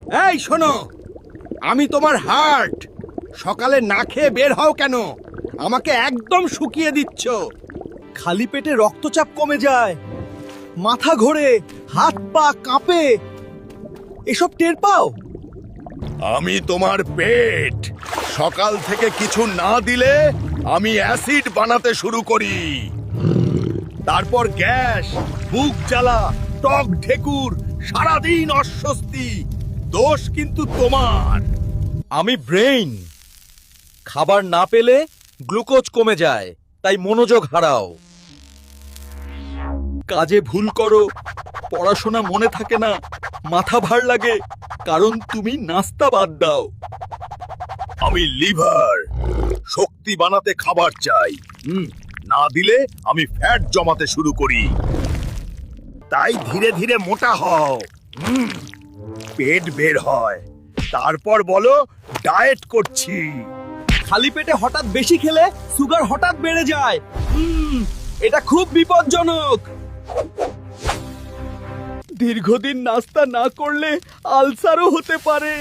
এই শোনো, আমি তোমার হার্ট। সকালে না খেয়ে বের হও কেন? আমাকে একদম শুকিয়ে দিচ্ছ। খালি পেটে রক্তচাপ কমে যায়, মাথা ঘোরে, হাত পা কাঁপে, এসব টের পাও? আমি তোমার পেট। সকাল থেকে কিছু না দিলে আমি অ্যাসিড বানাতে শুরু করি। তারপর গ্যাস, বুক জ্বালা, টক ঢেকুর, সারাদিন অস্বস্তি। দোষ কিন্তু তোমার। আমি ব্রেইন। খাবার না পেলে গ্লুকোজ কমে যায়, তাই মনোযোগ হারাও। কাজে ভুল করো, পড়াশোনা মনে থাকে না, মাথা ভার লাগে, কারণ তুমি নাস্তা বাদ দাও। আমি লিভার। শক্তি বানাতে খাবার চাই। না দিলে আমি ফ্যাট জমাতে শুরু করি। তাই ধীরে ধীরে মোটা হও। পেট বের হয়, তারপর বলো ডায়েট করছি। খালি পেটে হঠাৎ বেশি খেলে সুগার হঠাৎ বেড়ে যায়। এটা খুব বিপজ্জনক। দীর্ঘদিন নাস্তা না করলে আলসারও হতে পারে।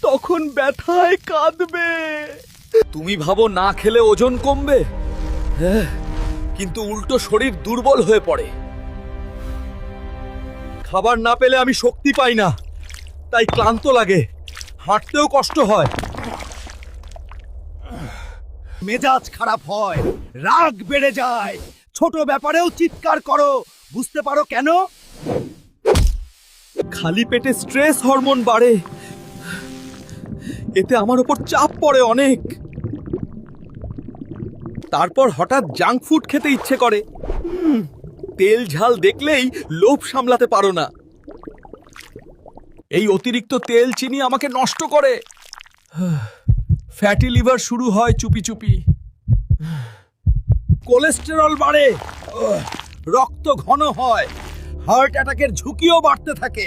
তখন ব্যথায় কাঁদবে। তুমি ভাবো না খেলে ওজন কমবে, কিন্তু উল্টো শরীর দুর্বল হয়ে পড়ে। খাবার না পেলে আমি শক্তি পাই না, তাই ক্লান্ত লাগে, হাঁটতেও কষ্ট হয়। মেজাজ খারাপ হয়, রাগ বেড়ে যায়, ছোট ব্যাপারেও চিৎকার করো। বুঝতে পারো কেন? খালি পেটে স্ট্রেস হরমোন বাড়ে, এতে আমার উপর চাপ পড়ে অনেক। তারপর হঠাৎ জাঙ্ক ফুড খেতে ইচ্ছে করে। তেল ঝাল দেখলেই লোভ সামলাতে পারো না। এই অতিরিক্ত তেল চিনি আমাকে নষ্ট করে। ফ্যাটি লিভার শুরু হয় চুপি চুপি। কোলেস্টেরল বাড়ে, রক্ত ঘন হয়, হার্ট অ্যাটাকের ঝুঁকিও বাড়তে থাকে।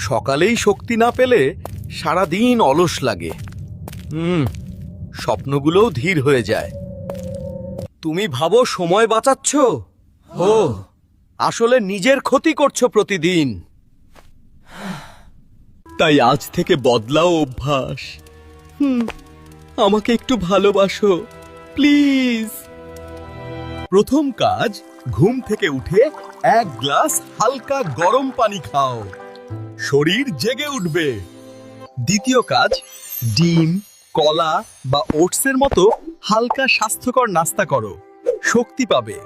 সকালেই শক্তি না পেলে সারাদিন অলস লাগে। স্বপ্নগুলোও ধীর হয়ে যায়। তুমি ভাবো সময় বাঁচাচ্ছ, ও আসলে নিজের ক্ষতি করছো প্রতিদিন। তাই আজ থেকে বদলাও অভ্যাস। আমাকে একটু ভালোবাসো প্লিজ। প্রথম কাজ, ঘুম থেকে উঠে 1 গ্লাস হালকা গরম পানি খাও, শরীর জেগে উঠবে। দ্বিতীয় কাজ, ডিম, কলা বা ওটসের মতো হালকা স্বাস্থ্যকর নাস্তা করো, শক্তি পাবে।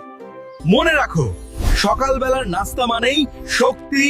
মনে রাখো, সকালবেলার নাস্তা মানেই শক্তি,